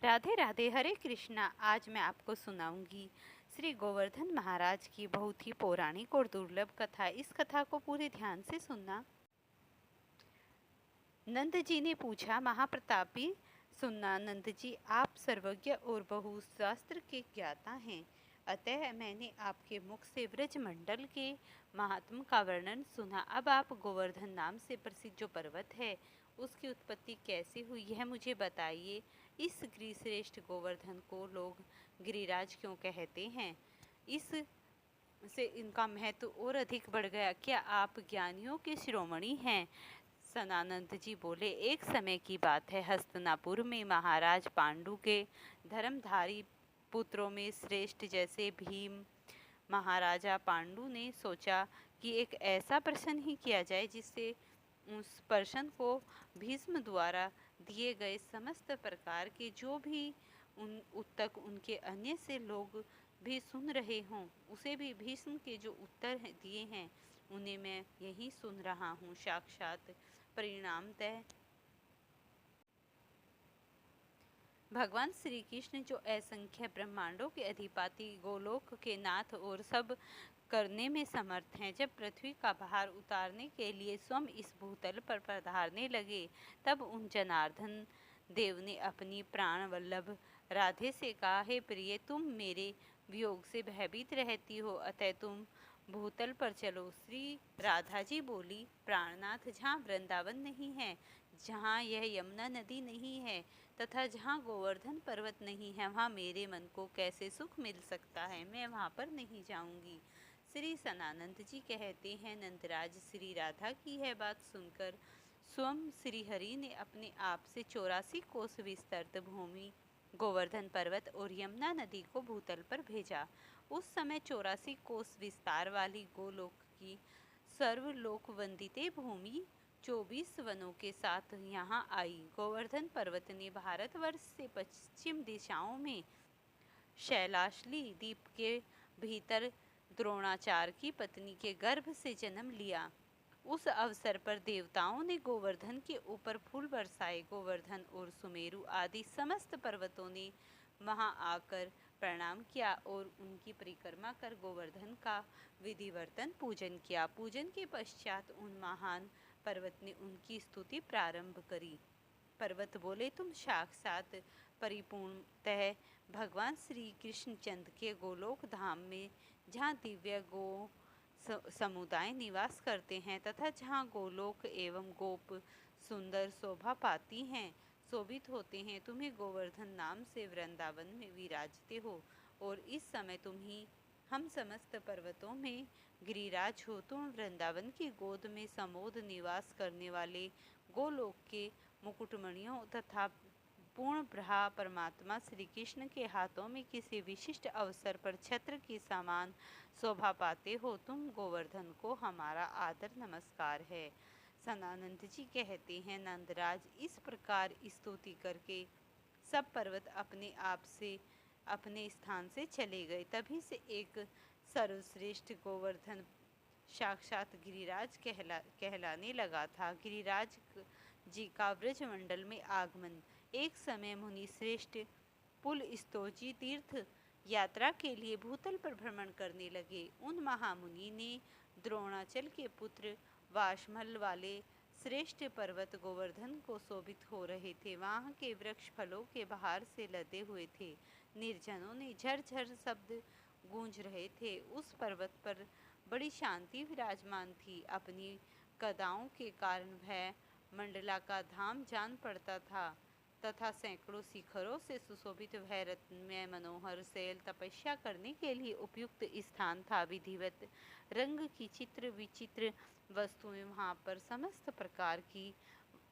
राधे राधे। हरे कृष्णा। आज मैं आपको सुनाऊंगी श्री गोवर्धन महाराज की बहुत ही पौराणिक और दुर्लभ कथा। इस कथा को पूरे ध्यान से सुनना। नंद जी ने पूछा, महाप्रतापी सुनना नंद जी, आप सर्वज्ञ और बहुशास्त्र के ज्ञाता हैं, अतः मैंने आपके मुख से व्रज मंडल के महात्म का वर्णन सुना। अब आप गोवर्धन नाम से प्रसिद्ध जो पर्वत है उसकी उत्पत्ति कैसे हुई यह मुझे बताइए। इस गिरिश्रेष्ठ गोवर्धन को लोग गिरिराज क्यों कहते हैं? इस से इनका महत्व और अधिक बढ़ गया। क्या आप ज्ञानियों के शिरोमणि हैं? सनानंद जी बोले, एक समय की बात है, हस्तिनापुर में महाराज पांडु के धर्मधारी पुत्रों में श्रेष्ठ जैसे भीम महाराजा पांडु ने सोचा कि एक ऐसा प्रश्न ही किया जाए जिससे उस प्रश्न को भीष्म द्वारा दिए गए समस्त प्रकार के जो भी उन उत्तर उनके अन्य से लोग भी सुन रहे हों, उसे भी भीष्म के जो उत्तर दिए हैं उन्हें मैं यही सुन रहा हूँ। साक्षात परिणामतः भगवान श्री कृष्ण जो असंख्य ब्रह्मांडों के अधिपति, गोलोक के नाथ और सब करने में समर्थ हैं, जब पृथ्वी का भार उतारने के लिए स्वयं इस भूतल पर पधारने लगे, तब उन जनार्दन देव ने अपनी प्राण वल्लभ राधे से कहा, हे प्रिय, तुम मेरे वियोग से भयभीत रहती हो, अतः तुम भूतल पर चलो। श्री राधा जी बोली, प्राणनाथ, जहाँ वृंदावन नहीं है, जहाँ यह यमुना नदी नहीं है तथा जहाँ गोवर्धन पर्वत नहीं है, वहाँ मेरे मन को कैसे सुख मिल सकता है? मैं वहाँ पर नहीं जाऊंगी। श्री सनानंद जी कहते हैं, नंदराज, श्री राधा की यह बात सुनकर स्वयं श्री हरि ने अपने आप से 84 कोस विस्तृत भूमि, गोवर्धन पर्वत और यमुना नदी को भूतल पर भेजा। उस समय 84 कोस विस्तार वाली गोलोक की सर्वलोक वंदिते भूमि 24 वनों के साथ यहाँ आई। गोवर्धन पर्वत ने भारतवर्ष से पश्चिम दिशाओं में शैलाशली द्वीप के भीतर द्रोणाचार्य की पत्नी के गर्भ से जन्म लिया। उस अवसर पर देवताओं ने गोवर्धन के ऊपर फूल बरसाए। गोवर्धन और सुमेरु आदि समस्त पर्वतों ने वहां आकर प्रणाम किया और उनकी परिक्रमा कर गोवर्धन का विधिवर्तन पूजन किया। पूजन के पश्चात उन महान पर्वत ने उनकी स्तुति प्रारंभ करी। पर्वत बोले, तुम साक्षात परिपूर्णतः भगवान श्री कृष्ण चंद्र के गोलोक धाम में, जहाँ दिव्य गो समुदाय निवास करते हैं तथा जहाँ गोलोक एवं गोप सुंदर शोभा पाती हैं, शोभित होते हैं, तुम्हें गोवर्धन नाम से वृंदावन में विराजते हो और इस समय तुम ही हम समस्त पर्वतों में गिरिराज हो। तुम वृंदावन की गोद में समोद निवास करने वाले गोलोक के मुकुटमणियों तथा पूर्ण ब्रहा परमात्मा श्री कृष्ण के हाथों में किसी विशिष्ट अवसर पर छत्र के समान शोभा पाते हो। तुम गोवर्धन को हमारा आदर नमस्कार है। सनानंद जी कहते हैं, नंदराज, इस प्रकार स्तुति करके सब पर्वत अपने आप से अपने स्थान से चले गए। तभी से एक सर्वश्रेष्ठ गोवर्धन साक्षात गिरिराज कहलाने लगा था। गिरिराज जी का ब्रजमंडल में आगमन। एक समय मुनि श्रेष्ठ पुलस्त्योजी तीर्थ यात्रा के लिए भूतल पर भ्रमण करने लगे। उन महामुनि ने द्रोणाचल के पुत्र वाष्मल वाले श्रेष्ठ पर्वत गोवर्धन को शोभित हो रहे थे। वहाँ के वृक्ष फलों के बहार से लदे हुए थे। निर्जनों ने झरझर शब्द गूंज रहे थे। उस पर्वत पर बड़ी शांति विराजमान थी। अपनी गदाओं के कारण वह मंडला का धाम जान पड़ता था तथा सैकड़ों शिखरों से सुशोभित वह रत्नमय मनोहर शैल तपस्या करने के लिए उपयुक्त स्थान था। विधिवत रंग की चित्र विचित्र वस्तुएं वहाँ पर, समस्त प्रकार की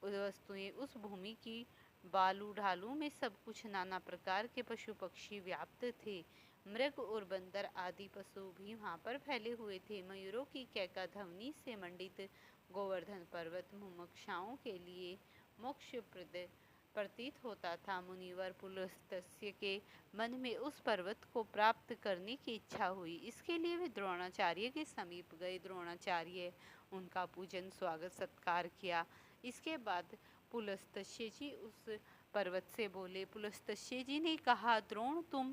वस्तुएं उस भूमि की बालू ढालू में, सब कुछ नाना प्रकार के पशु पक्षी व्याप्त थे। मृग और बंदर आदि पशु भी वहाँ पर फैले हुए थे। मयूरों की कैका ध्वनि से मंडित गोवर्धन पर्वत मुमुक्षुओं के लिए मोक्ष प्रतीत होता था। मुनिवर पुलस्त्य के मन में उस पर्वत को प्राप्त करने की इच्छा हुई। इसके लिए वे द्रोणाचार्य के समीप गए। द्रोणाचार्य उनका पूजन स्वागत सत्कार किया। इसके बाद पुलस्त्य जी उस पर्वत से बोले। पुलस्त्य जी ने कहा, द्रोण तुम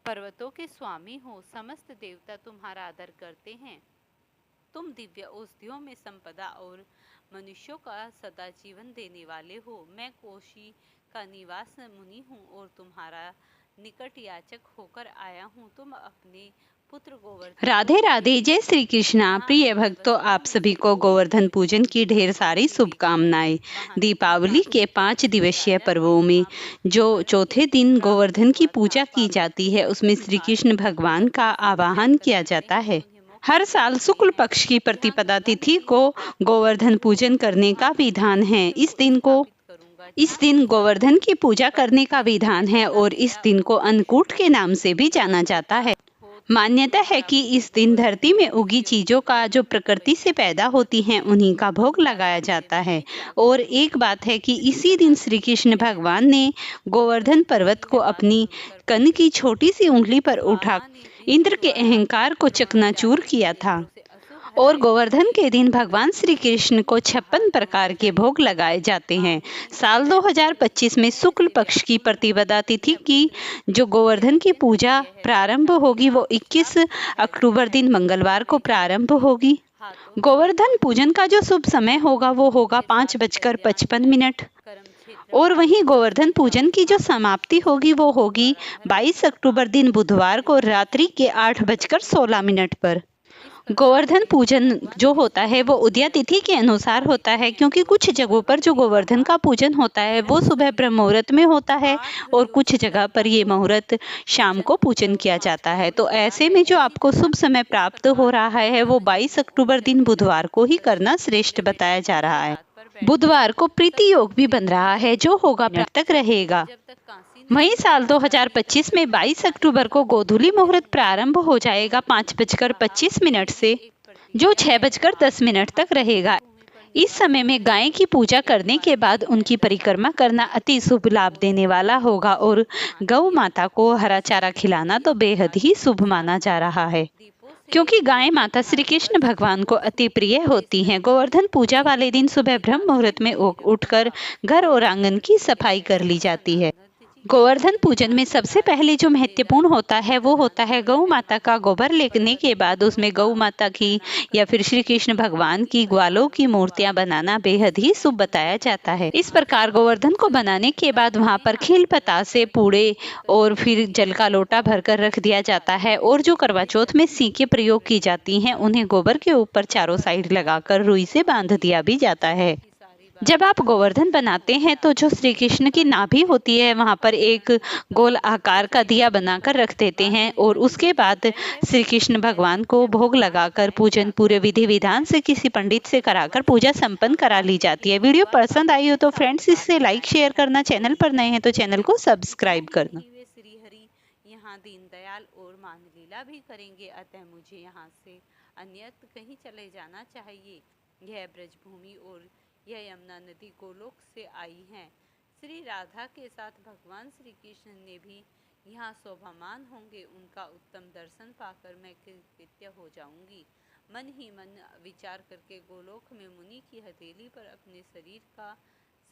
पर्वतों के स्वामी हो, समस्त देवता तुम्हारा आदर करते हैं। तुम दिव्य औषधियों में संपदा और मनुष्यों का सदा जीवन देने वाले हो। मैं कोशी का निवास मुनि हूँ और तुम्हारा निकट याचक होकर आया हूँ। तुम अपने पुत्र गोवर्धन राधे राधे। जय श्री कृष्णा। प्रिय भक्तों, आप सभी को गोवर्धन पूजन की ढेर सारी शुभकामनाएं। दीपावली के 5 दिवसीय पर्वों में जो चौथे दिन गोवर्धन की पूजा की जाती है, उसमें श्री कृष्ण भगवान का आवाहन किया जाता है। हर साल शुक्ल पक्ष की प्रतिपदा तिथि को गोवर्धन पूजन करने का विधान है। इस दिन गोवर्धन की पूजा करने का विधान है और इस दिन को अन्नकूट के नाम से भी जाना जाता है। मान्यता है कि इस दिन धरती में उगी चीजों का जो प्रकृति से पैदा होती हैं, उन्हीं का भोग लगाया जाता है। और एक बात है कि इसी दिन श्री कृष्ण भगवान ने गोवर्धन पर्वत को अपनी कन की छोटी सी उंगली पर उठा इंद्र के अहंकार को चकनाचूर किया था। और गोवर्धन के दिन भगवान श्री कृष्ण को 56 प्रकार के भोग लगाए जाते हैं। साल 2025 में शुक्ल पक्ष की प्रतिपदा तिथि की जो गोवर्धन की पूजा प्रारंभ होगी, वो 21 अक्टूबर दिन मंगलवार को प्रारंभ होगी। गोवर्धन पूजन का जो शुभ समय होगा वो होगा 5:55। और वहीं गोवर्धन पूजन की जो समाप्ति होगी वो होगी 22 अक्टूबर दिन बुधवार को रात्रि के 8:16 पर। गोवर्धन पूजन जो होता है वो उदया तिथि के अनुसार होता है, क्योंकि कुछ जगहों पर जो गोवर्धन का पूजन होता है वो सुबह ब्रह्म मुहूर्त में होता है और कुछ जगह पर ये मुहूर्त शाम को पूजन किया जाता है। तो ऐसे में जो आपको शुभ समय प्राप्त हो रहा है वो 22 अक्टूबर दिन बुधवार को ही करना श्रेष्ठ बताया जा रहा है। बुधवार को प्रीति योग भी बन रहा है जो होगा तक रहेगा। वहीं साल 2025 में 22 अक्टूबर को गोधूली मुहूर्त प्रारंभ हो जाएगा 5:25 से, जो 6:10 तक रहेगा। इस समय में गाय की पूजा करने के बाद उनकी परिक्रमा करना अति शुभ लाभ देने वाला होगा और गौ माता को हरा चारा खिलाना तो बेहद ही शुभ माना जा रहा है, क्योंकि गाय माता श्री कृष्ण भगवान को अति प्रिय होती हैं। गोवर्धन पूजा वाले दिन सुबह ब्रह्म मुहूर्त में उठकर घर और आंगन की सफाई कर ली जाती है। गोवर्धन पूजन में सबसे पहले जो महत्वपूर्ण होता है वो होता है गौ माता का गोबर लेने के बाद उसमें गौ माता की या फिर श्री कृष्ण भगवान की ग्वालों की मूर्तियां बनाना बेहद ही शुभ बताया जाता है। इस प्रकार गोवर्धन को बनाने के बाद वहां पर खील पतासे, पूड़े और फिर जल का लोटा भरकर रख दिया जाता है। और जो करवा चौथ में सीखें प्रयोग की जाती हैं, उन्हें गोबर के ऊपर चारों साइड लगाकर रुई से बांध दिया भी जाता है। जब आप गोवर्धन बनाते हैं तो जो श्री कृष्ण की नाभि होती है वहां पर एक गोल आकार का दिया बनाकर रख देते हैं और उसके बाद श्री कृष्ण भगवान को भोग लगाकर पूजन पूरे विधि विधान से किसी पंडित से कराकर पूजा संपन्न करा ली जाती है। वीडियो पसंद आई हो तो फ्रेंड्स इसे लाइक शेयर करना, चैनल पर नए हैं तो चैनल को सब्सक्राइब करना। श्री हरि यहाँ दीनदयाल और मानलीला भी करेंगे, अतः मुझे यहाँ से अन्यत्र कहीं चले जाना चाहिए। यह ब्रजभूमि और यह यमुना नदी गोलोक से आई हैं। श्री राधा के साथ भगवान श्री कृष्ण ने भी यहाँ शोभामान होंगे। उनका उत्तम दर्शन पाकर मैं कृतकृत्य हो जाऊंगी। मन ही मन विचार करके गोलोक में मुनि की हथेली पर अपने शरीर का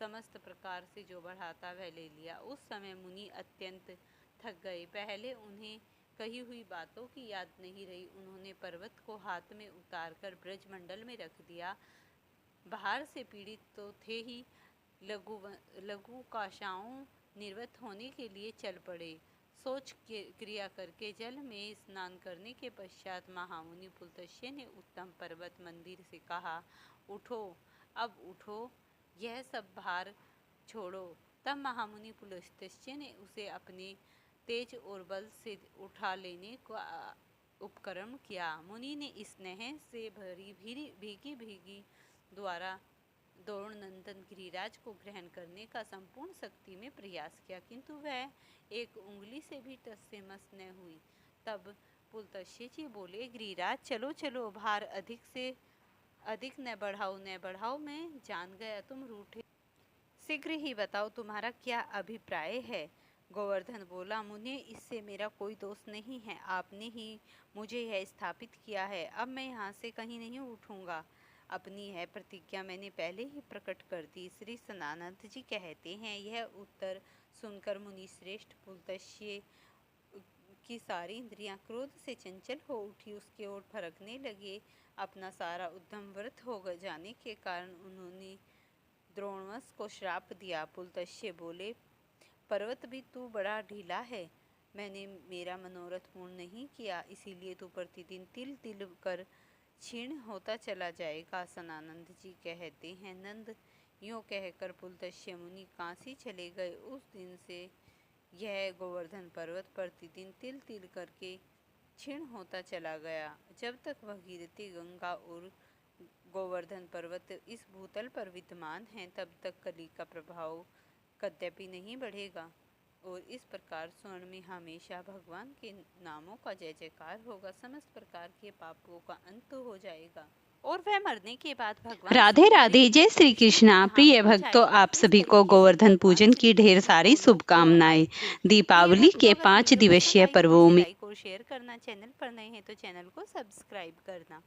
समस्त प्रकार से जो बढ़ाता वह ले लिया। उस समय मुनि अत्यंत थक गए। पहले उन्हें कही हुई बातों की याद नहीं रही। उन्होंने पर्वत को हाथ में उतारकर ब्रजमंडल में रख दिया। बाहर से पीड़ित तो थे ही, लघु काशाओं निर्वत होने के लिए चल पड़े। सोच क्रिया करके जल में स्नान करने के पश्चात महामुनि पुलत्स्य ने उत्तम पर्वत मंदिर से कहा, उठो, अब उठो, यह सब भार छोड़ो। तब महामुनि पुलत्स्य ने उसे अपने तेज और बल से उठा लेने का उपक्रम किया। मुनि ने स्नेह से भरी भीगी भीगी द्वारा द्रोण नंदन गिरिराज को ग्रहण करने का संपूर्ण शक्ति में प्रयास किया, किंतु वह एक उंगली से भी टस से मस न हुई। तब पुलत्स्य जी बोले, गिरिराज चलो चलो, भार अधिक से अधिक न बढ़ाओ, मैं जान गया तुम रूठे। शीघ्र ही बताओ तुम्हारा क्या अभिप्राय है। गोवर्धन बोला, मुझे इससे मेरा कोई दोष नहीं है। आपने ही मुझे यह स्थापित किया है। अब मैं यहाँ से कहीं नहीं उठूंगा। अपनी है प्रतिज्ञा मैंने पहले ही प्रकट कर दी। श्री सनानंद जी कहते हैं, यह उत्तर सुनकर मुनि श्रेष्ठ पुलत्स्य की सारी इंद्रियां क्रोध से चंचल हो उठी, उसके ओर फरकने लगे। अपना सारा उद्यम व्यर्थ हो जाने के कारण उन्होंने द्रोणवंश को श्राप दिया। पुलत्स्य बोले, पर्वत भी तू बड़ा ढीला है, मैंने मेरा मनोरथ पूर्ण नहीं किया, इसीलिए तू प्रतिदिन तिल तिल कर क्षीण होता चला जाएगा। सनानंद जी कहते हैं, नंद यूँ कहकर पुलत्स्य मुनि काशी चले गए। उस दिन से यह गोवर्धन पर्वत प्रतिदिन तिल तिल करके क्षीण होता चला गया। जब तक वह गिरती गंगा और गोवर्धन पर्वत इस भूतल पर विद्यमान हैं, तब तक कली का प्रभाव कदापि नहीं बढ़ेगा और इस प्रकार स्वर्ण में हमेशा भगवान के नामों का जय जयकार होगा। समस्त प्रकार के पापों का अंत हो जाएगा और वह मरने के बाद भगवान राधे राधे। जय श्री कृष्णा। प्रिय भक्तों, आप सभी को गोवर्धन पूजन की ढेर सारी शुभकामनाएं। दीपावली के 5 दिवसीय पर्वों में लाइक और शेयर करना, चैनल पर नए हैं तो चैनल को सब्सक्राइब करना।